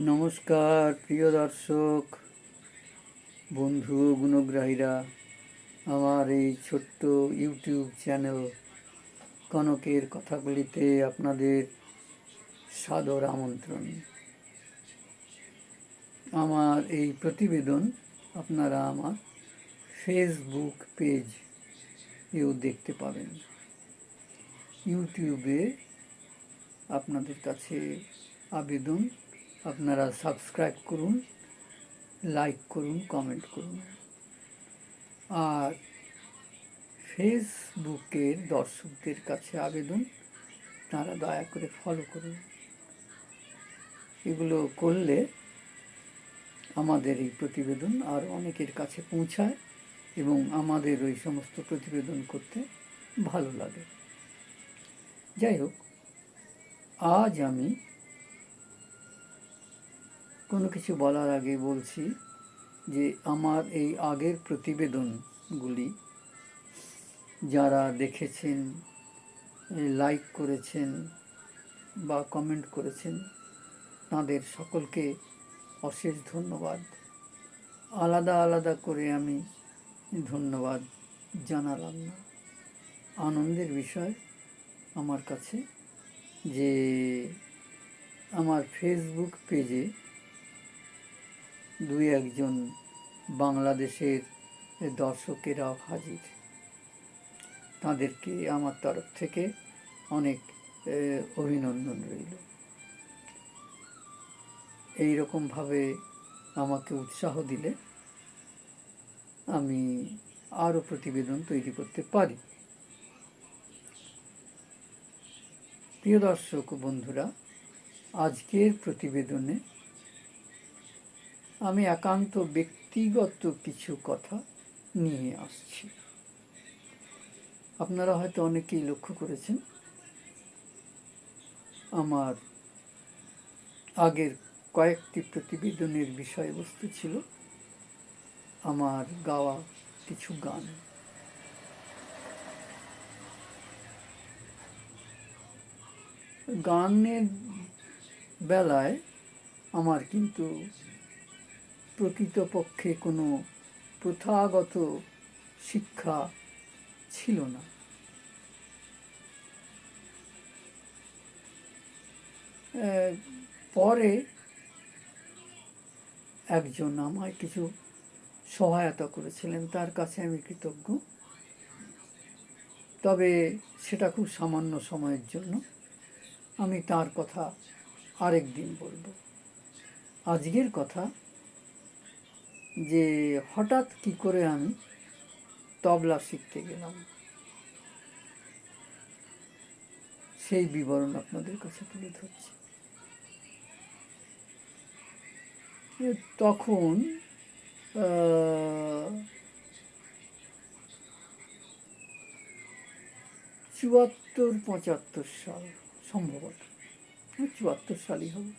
নমস্কার প্রিয় দর্শক, বন্ধু ও গুণগ্রাহীরা। আমার এই ছোট্ট ইউটিউব চ্যানেল কনকের কথাগুলিতে আপনাদের সাদর আমন্ত্রণ। আমার এই প্রতিবেদন আপনারা আমার ফেসবুক পেজেও দেখতে পাবেন। ইউটিউবে আপনাদের কাছে আবেদন, আপনারা সাবস্ক্রাইব করুন, লাইক করুন, কমেন্ট করুন। আর ফেসবুকের দর্শকদের কাছে আবেদন, তারা দয়া করে ফলো করুন। এগুলো করলে আমাদের এই প্রতিবেদন আর অনেকের কাছে পৌঁছায় এবং আমাদের ওই সমস্ত প্রতিবেদন করতে ভালো লাগে। যাই হোক, আজ আমি কোনো কিছু বলার আগে বলছি যে আমার এই আগের প্রতিবেদনগুলি যারা দেখেছেন, লাইক করেছেন বা কমেন্ট করেছেন, তাদের সকলকে অশেষ ধন্যবাদ। আলাদা আলাদা করে আমি ধন্যবাদ জানালাম না। আনন্দের বিষয় আমার কাছে যে আমার ফেসবুক পেজে দুই একজন বাংলাদেশের দর্শকেরাও হাজির। তাদেরকে আমার তরফ থেকে অনেক অভিনন্দন রইল। এই রকমভাবে আমাকে উৎসাহ দিলে আমি আরও প্রতিবেদন তৈরি করতে পারি। প্রিয় দর্শক বন্ধুরা, আজকের প্রতিবেদনে আমি একান্ত ব্যক্তিগত কিছু কথা নিয়ে আসছি। আপনারা হয়তো অনেকেই লক্ষ্য করেছেন, আমার আগের কয়েকটি প্রতিবেদনের বিষয়বস্তু ছিল আমার গাওয়া কিছু গান। গানের বেলায় আমার কিন্তু প্রকৃতপক্ষে কোনো প্রথাগত শিক্ষা ছিল না। পরে একজন আমায় কিছু সহায়তা করেছিলেন, তার কাছে আমি কৃতজ্ঞ। তবে সেটা খুব সামান্য সময়ের জন্য, আমি তার কথা আরেক দিন বলবো। আজকের কথা যে হঠাৎ কি করে আমি তবলা শিখতে গেলাম, সেই বিবরণ আপনাদের কাছে তুলে ধরছি। তখন 74-75 সাল, সম্ভবত 74 সালই হবে।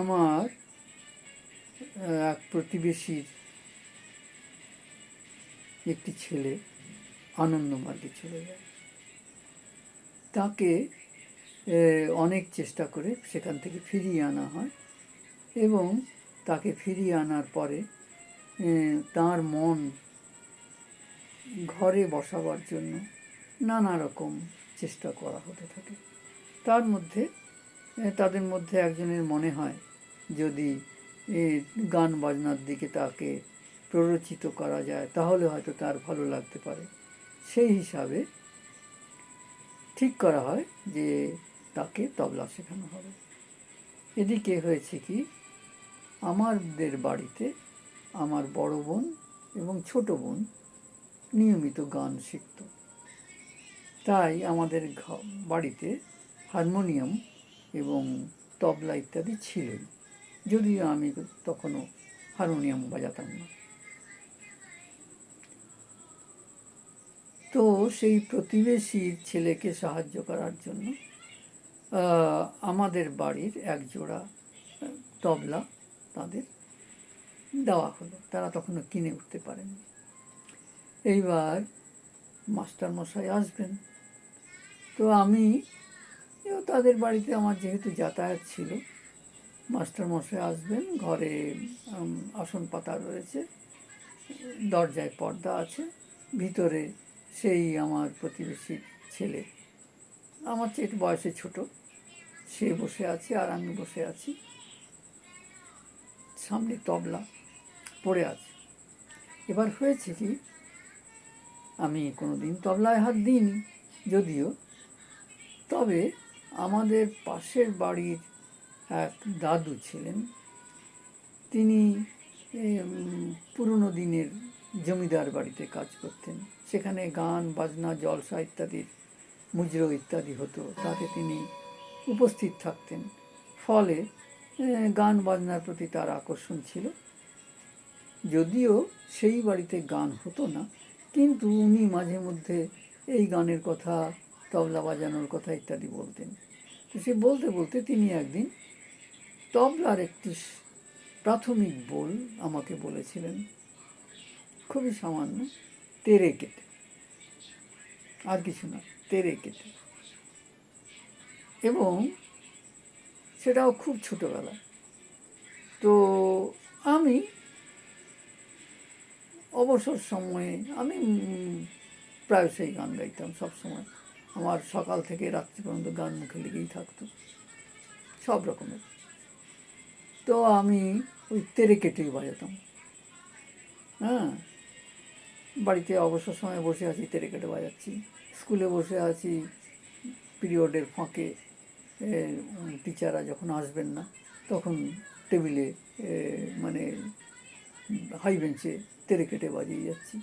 আমার এক প্রতিবেশীর একটি ছেলে আনন্দমার্গে চলে যায়। তাকে অনেক চেষ্টা করে সেখান থেকে ফিরিয়ে আনা হয় এবং তাকে ফিরিয়ে আনার পরে তার মন ঘরে বসাবার জন্য নানা রকম চেষ্টা করা হতে থাকে। তাদের মধ্যে একজনের মনে হয় যদি গান বাজনার দিকে তাকে প্ররোচিত করা যায় তাহলে হয়তো তার ভালো লাগতে পারে। সেই হিসাবে ঠিক করা হয় যে তাকে তবলা শেখানো হবে। এদিকে হয়েছে কি, আমাদের বাড়িতে আমার বড় বোন এবং ছোট বোন নিয়মিত গান শিখত। তাই আমাদের বাড়িতে হারমোনিয়াম এবং তবলা ইত্যাদি ছিলই, যদিও আমি তখনও হারমোনিয়াম বাজাতাম না। তো সেই প্রতিবেশীর ছেলেকে সাহায্য করার জন্য আমাদের বাড়ির এক জোড়া তবলা তাদের দেওয়া হলো। তারা তখনও কিনে উঠতে পারেনি। এইবার মাস্টারমশাই আসবেন, তো আমি এবং তাদের বাড়িতে আমার যেহেতু যাতায়াত ছিল, মাস্টারমশাই আসবেন, ঘরে আসন পাতা রয়েছে, দরজায় পর্দা আছে, ভিতরে সেই আমার প্রতিবেশীর ছেলে, আমার চেয়ে একটু বয়সে ছোট, সে বসে আছে আর আমি বসে আছি, সামনে তবলা পড়ে আছে। এবার হয়েছে কি, আমি কোনোদিন তবলায় হাত দিইনি যদিও, তবে আমাদের পাশের বাড়ির এক দাদু ছিলেন, তিনি পুরনো দিনের জমিদার বাড়িতে কাজ করতেন, সেখানে গান বাজনা জলসা ইত্যাদির মুজরো ইত্যাদি হতো, তাতে তিনি উপস্থিত থাকতেন, ফলে গান বাজনার প্রতি তার আকর্ষণ ছিল। যদিও সেই বাড়িতে গান হতো না, কিন্তু উনি মাঝে মধ্যে এই গানের কথা, তবলা বাজানোর কথা ইত্যাদি বলতেন। তো সে বলতে বলতে তিনি একদিন তবলার একটি প্রাথমিক বোল আমাকে বলেছিলেন, খুবই সামান্য, তেরে কেটে, আর কিছু না, তেরে কেটে, এবং সেটাও খুব ছোটোবেলা। তো আমি অবসর সময়ে আমি প্রায়শই গান গাইতাম, সবসময় আমার সকাল থেকে রাত্রি পর্যন্ত গান মুখে লেগেই থাকতো সব রকমের। তো আমি ওই তেরে কেটেই বাজাতাম। হ্যাঁ, বাড়িতে অবসর সময় বসে আছি, তেরে কেটে বাজাচ্ছি, স্কুলে বসে আছি, পিরিয়ডের ফাঁকে টিচাররা যখন আসবেন না তখন টেবিলে মানে হাই বেঞ্চে তেরে কেটে বাজিয়ে যাচ্ছি।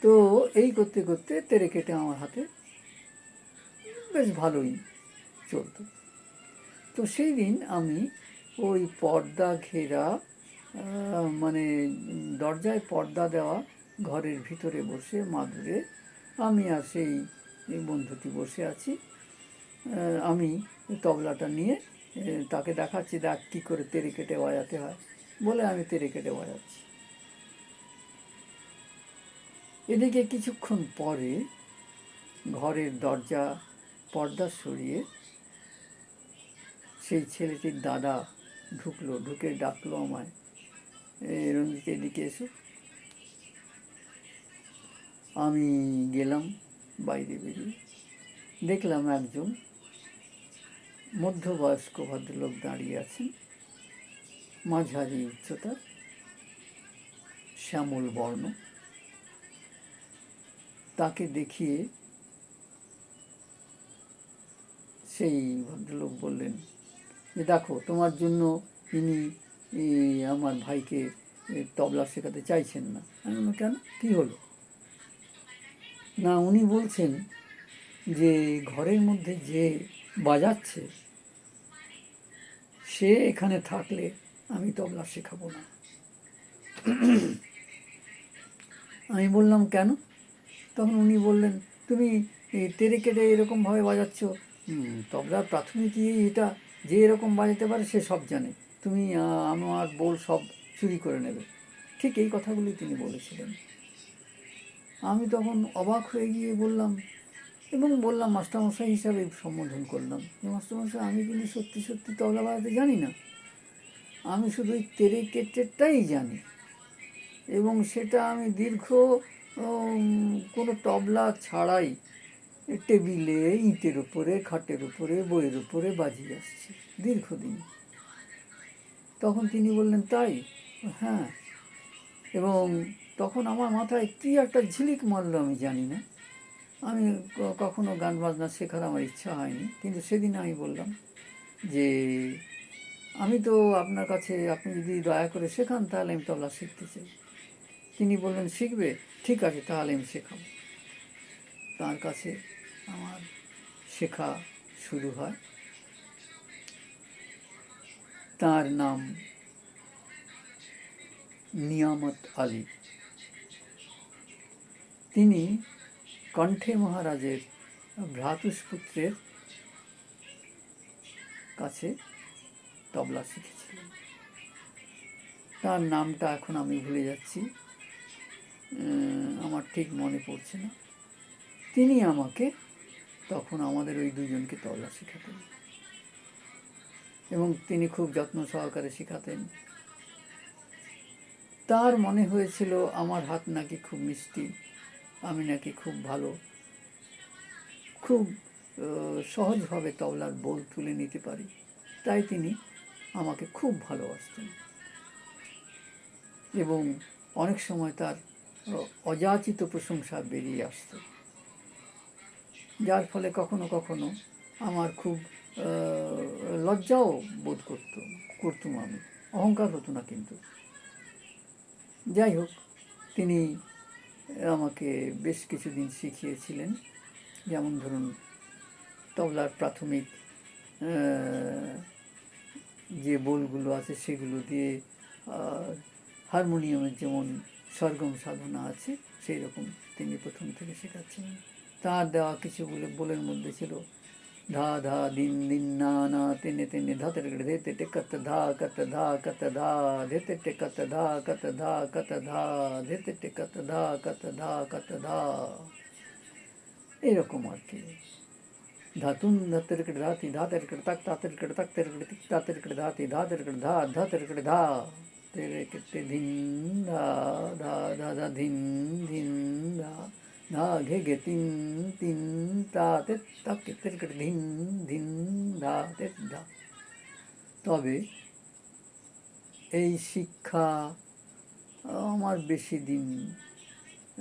তো এই করতে করতে তেরে কেটে আমার হাতে বেশ ভালোই চলতো। তো সেই দিন আমি ওই পর্দা ঘেরা, মানে দরজায় পর্দা দেওয়া ঘরের ভিতরে বসে মাদুরে আমি আর সেই বন্ধুটি বসে আছি, আমি তবলাটা নিয়ে তাকে দেখাচ্ছি, দেখ কী করে তেরে কেটে বাজাতে হয় বলে আমি তেরে কেটে বাজাচ্ছি। এদিকে কিছুক্ষণ পরে ঘরের দরজা পর্দা সরিয়ে সেই ছেলেটির দাদা ঢুকলো, ঢুকে ডাকলো আমায়, রঞ্জিত এদিকে এসো। আমি গেলাম, বাইরে বেরিয়ে দেখলাম একজন মধ্যবয়স্ক ভদ্রলোক দাঁড়িয়ে আছেন, মাঝারি উচ্চতা, শ্যামল বর্ণ। তাকে দেখিয়ে সেই ভদ্রলোক বললেন যে দেখো, তোমার জন্য ইনি আমার ভাইকে তবলা শেখাতে চাইছেন না। আমি বললাম, কেন, কী হলো? না, উনি বলছেন যে ঘরের মধ্যে যে বাজাচ্ছে সে এখানে থাকলে আমি তবলা শেখাবো না। আমি বললাম, কেন? তখন উনি বললেন, তুমি তেরে কেটে এরকমভাবে বাজাচ্ছ, তবলার প্রাথমিক এটা, যে এরকম বাজাতে পারে সে সব জানে, তুমি আমার বোল সব চুরি করে নেবে। ঠিক এই কথাগুলি তিনি বলেছিলেন। আমি তখন অবাক হয়ে গিয়ে বললাম, এবং বললাম মাস্টারমশাই হিসাবে সম্বোধন করলাম, যে মাস্টারমশাই, আমি কিন্তু সত্যি সত্যি তবলা বাজাতে জানি না, আমি শুধু ওই তেরে কেটেটাই জানি, এবং সেটা আমি দীর্ঘ কোনো তবলা ছাড়াই টেবিলে, ইটের উপরে, খাটের উপরে, বইয়ের উপরে বাজিয়ে আসছি দীর্ঘদিন। তখন তিনি বললেন, তাই? হ্যাঁ। এবং তখন আমার মাথায় কী একটা ঝিলিক মারলো, আমি জানি না, আমি কখনো গান বাজনা শেখার আমার ইচ্ছা হয়নি, কিন্তু সেদিন আমি বললাম যে আমি তো আপনার কাছে, আপনি যদি দয়া করে শেখান তাহলে আমি তবলা শিখতে চাই। তিনি বললেন, শিখবে? ঠিক আছে, তাহলে আমি শেখাবো। তার কাছে আমার শেখা শুরু হয়। তার নাম নিয়ামত আলী। তিনি কণ্ঠে মহারাজের ভ্রাতুষ্পুত্রের কাছে তবলা শিখেছিলেন। তার নামটা এখন আমি ভুলে যাচ্ছি, আমার ঠিক মনে পড়ছে না। তিনি আমাকে তখন আমাদের ওই দুজনকে তবলা শেখাতেন এবং তিনি খুব যত্ন সহকারে শেখাতেন। তার মনে হয়েছিল আমার হাত নাকি খুব মিষ্টি, আমি নাকি খুব ভালো, খুব সহজভাবে তবলার বোল তুলে নিতে পারি, তাই তিনি আমাকে খুব ভালোবাসতেন এবং অনেক সময় তার অযাচিত প্রশংসা বেরিয়ে আসত, যার ফলে কখনো কখনো আমার খুব লজ্জাও বোধ করতুম আমি, অহংকার হতো না কিন্তু। যাই হোক, তিনি আমাকে বেশ কিছুদিন শিখিয়েছিলেন, যেমন ধরুন তবলার প্রাথমিক যে বোলগুলো আছে সেগুলো দিয়ে হারমোনিয়ামের যেমন সরগম সাধনা আছে সেই রকম তিনি প্রথম থেকে শেখাচ্ছিলেন। তার দেওয়া কিছু বোলের মধ্যে ছিল ধা ধা দিন দিন না না তেনে তেনে ধাতের ধেতে টেকত ধা কত ধা কত ধা ধেতে টেকত ধা কত ধা কত ধা ধেতে টেকত ধা কত ধা কত ধা, এরকম আর কি। ধাতুন ধাতের ধাতি ধাতের তাক তাতের তাক্তের তাতের ধাতি ধাতের ধা ধাতের ধা তেরে কেটে ধিন ধা ধা ধা ধা ধিন ধিন ধা ধা ঘে ঘে তিন তিন তাতে তাকে তেরে ধিন ধিন ধা তে ধা। তবে এই শিক্ষা আমার বেশি দিন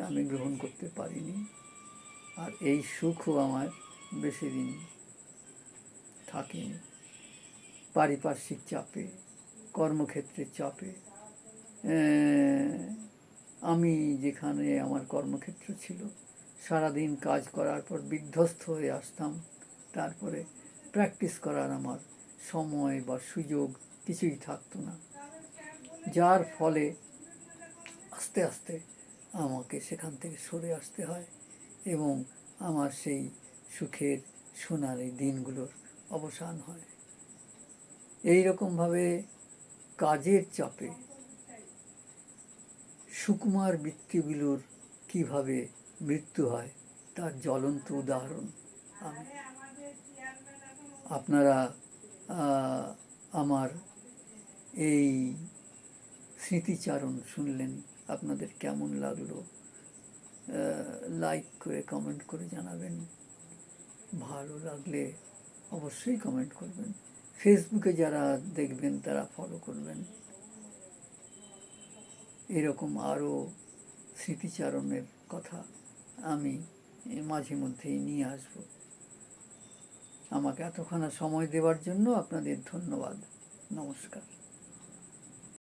আমি গ্রহণ করতে পারিনি, আর এই সুখও আমার বেশি দিন থাকেনি। পারিপার্শ্বিক চাপে, কর্মক্ষেত্রের চাপে, আমি যেখানে আমার কর্মক্ষেত্র ছিল সারাদিন কাজ করার পর বিধ্বস্ত হয়ে আসতাম, তারপরে প্র্যাকটিস করার আমার সময় বা সুযোগ কিছুই থাকতো না, যার ফলে আস্তে আস্তে আমাকে সেখান থেকে সরে আসতে হয় এবং আমার সেই সুখের সোনালি দিনগুলোর অবসান হয়। এই রকমভাবে কাজের চাপে সুকুমার বৃত্তিগুলোর কীভাবে মৃত্যু হয় তার জ্বলন্ত উদাহরণ আমি। আপনারা আমার এই স্মৃতিচারণ শুনলেন, আপনাদের কেমন লাগলো লাইক করে কমেন্ট করে জানাবেন, ভালো লাগলে অবশ্যই কমেন্ট করবেন, ফেসবুকে যারা দেখবেন তারা ফলো করবেন। এরকম আরও স্মৃতিচারণের কথা আমি মাঝে মধ্যেই নিয়ে আসব। আমাকে এতক্ষণ সময় দেওয়ার জন্য আপনাদের ধন্যবাদ। নমস্কার।